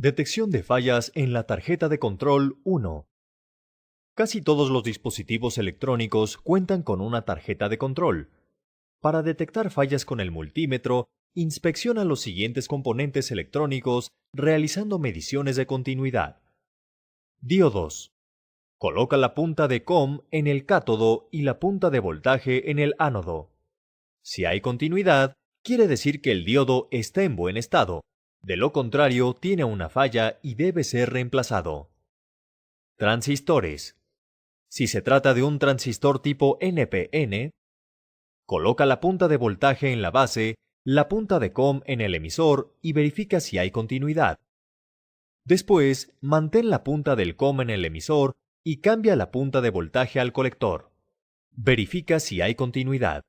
Detección de fallas en la tarjeta de control 1. Casi todos los dispositivos electrónicos cuentan con una tarjeta de control. Para detectar fallas con el multímetro, inspecciona los siguientes componentes electrónicos realizando mediciones de continuidad. Diodos. Coloca la punta de COM en el cátodo y la punta de voltaje en el ánodo. Si hay continuidad, quiere decir que el diodo está en buen estado. De lo contrario, tiene una falla y debe ser reemplazado. Transistores. Si se trata de un transistor tipo NPN, coloca la punta de voltaje en la base, la punta de COM en el emisor y verifica si hay continuidad. Después, mantén la punta del COM en el emisor y cambia la punta de voltaje al colector. Verifica si hay continuidad.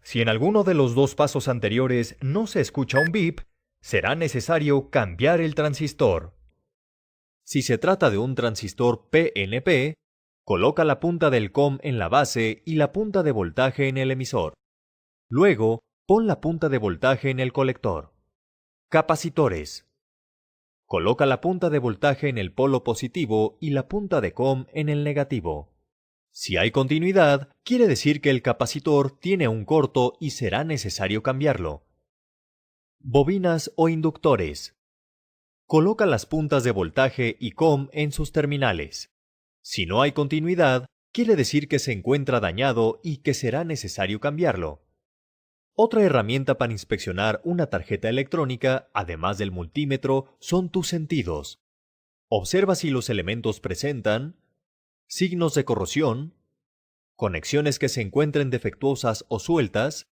Si en alguno de los dos pasos anteriores no se escucha un bip, será necesario cambiar el transistor. Si se trata de un transistor PNP, coloca la punta del COM en la base y la punta de voltaje en el emisor. Luego, pon la punta de voltaje en el colector. Capacitores. Coloca la punta de voltaje en el polo positivo y la punta de COM en el negativo. Si hay continuidad, quiere decir que el capacitor tiene un corto y será necesario cambiarlo. Bobinas o inductores. Coloca las puntas de voltaje y COM en sus terminales. Si no hay continuidad, quiere decir que se encuentra dañado y que será necesario cambiarlo. Otra herramienta para inspeccionar una tarjeta electrónica, además del multímetro, son tus sentidos. Observa si los elementos presentan signos de corrosión, conexiones que se encuentren defectuosas o sueltas,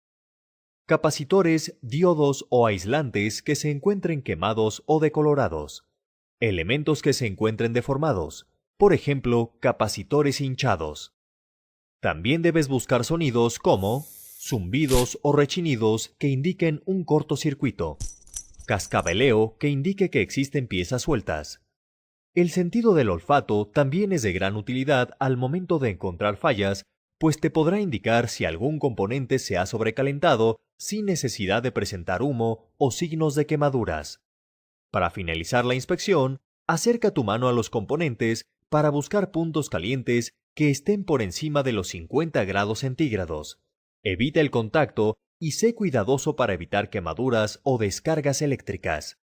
capacitores, diodos o aislantes que se encuentren quemados o decolorados, elementos que se encuentren deformados, por ejemplo, capacitores hinchados. También debes buscar sonidos como zumbidos o rechinidos que indiquen un cortocircuito, cascabeleo que indique que existen piezas sueltas. El sentido del olfato también es de gran utilidad al momento de encontrar fallas, pues te podrá indicar si algún componente se ha sobrecalentado sin necesidad de presentar humo o signos de quemaduras. Para finalizar la inspección, acerca tu mano a los componentes para buscar puntos calientes que estén por encima de los 50 grados centígrados. Evita el contacto y sé cuidadoso para evitar quemaduras o descargas eléctricas.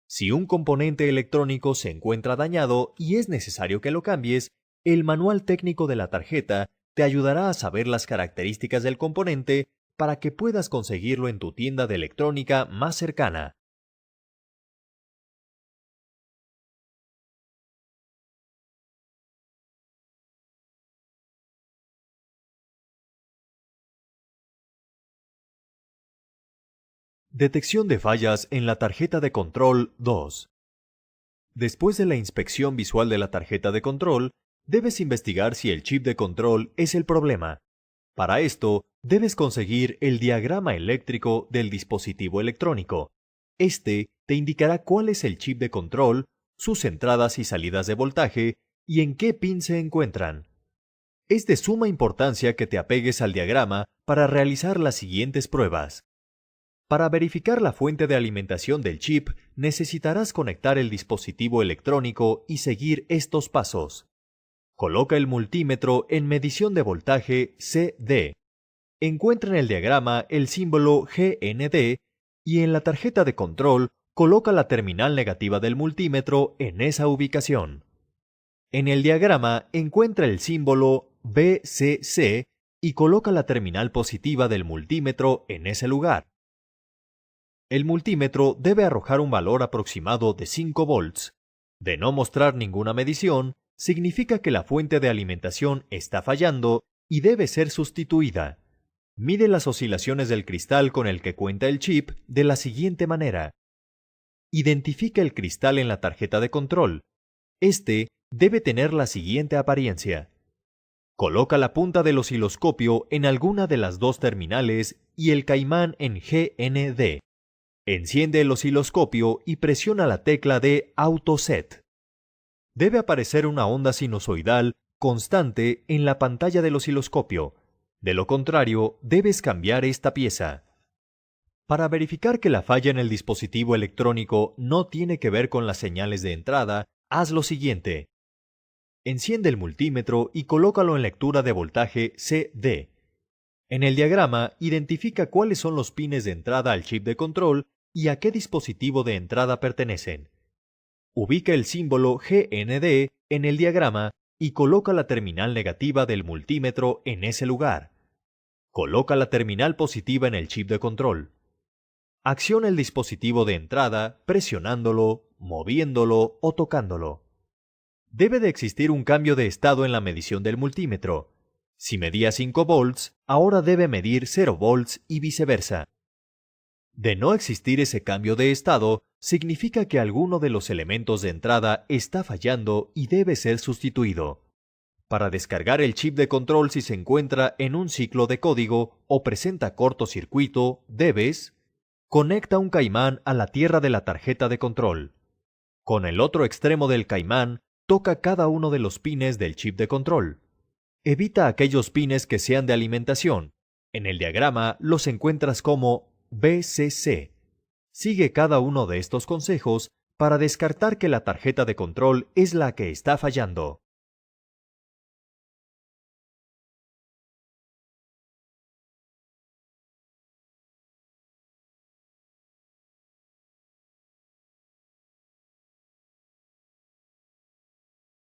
Si un componente electrónico se encuentra dañado y es necesario que lo cambies, el manual técnico de la tarjeta te ayudará a saber las características del componente para que puedas conseguirlo en tu tienda de electrónica más cercana. Detección de fallas en la tarjeta de control 2. Después de la inspección visual de la tarjeta de control, debes investigar si el chip de control es el problema. Para esto, debes conseguir el diagrama eléctrico del dispositivo electrónico. Este te indicará cuál es el chip de control, sus entradas y salidas de voltaje y en qué pin se encuentran. Es de suma importancia que te apegues al diagrama para realizar las siguientes pruebas. Para verificar la fuente de alimentación del chip, necesitarás conectar el dispositivo electrónico y seguir estos pasos. Coloca el multímetro en medición de voltaje CD. Encuentra en el diagrama el símbolo GND y en la tarjeta de control coloca la terminal negativa del multímetro en esa ubicación. En el diagrama encuentra el símbolo VCC y coloca la terminal positiva del multímetro en ese lugar. El multímetro debe arrojar un valor aproximado de 5 volts. De no mostrar ninguna medición, significa que la fuente de alimentación está fallando y debe ser sustituida. Mide las oscilaciones del cristal con el que cuenta el chip de la siguiente manera. Identifica el cristal en la tarjeta de control. Este debe tener la siguiente apariencia. Coloca la punta del osciloscopio en alguna de las dos terminales y el caimán en GND. Enciende el osciloscopio y presiona la tecla de Auto Set. Debe aparecer una onda sinusoidal constante en la pantalla del osciloscopio. De lo contrario, debes cambiar esta pieza. Para verificar que la falla en el dispositivo electrónico no tiene que ver con las señales de entrada, haz lo siguiente. Enciende el multímetro y colócalo en lectura de voltaje CD. En el diagrama, identifica cuáles son los pines de entrada al chip de control y a qué dispositivo de entrada pertenecen. Ubica el símbolo GND en el diagrama y coloca la terminal negativa del multímetro en ese lugar. Coloca la terminal positiva en el chip de control. Acciona el dispositivo de entrada presionándolo, moviéndolo o tocándolo. Debe de existir un cambio de estado en la medición del multímetro. Si medía 5 volts, ahora debe medir 0 volts y viceversa. De no existir ese cambio de estado, significa que alguno de los elementos de entrada está fallando y debe ser sustituido. Para descargar el chip de control si se encuentra en un ciclo de código o presenta cortocircuito, debes: conecta un caimán a la tierra de la tarjeta de control. Con el otro extremo del caimán, toca cada uno de los pines del chip de control. Evita aquellos pines que sean de alimentación. En el diagrama los encuentras como BCC. Sigue cada uno de estos consejos para descartar que la tarjeta de control es la que está fallando.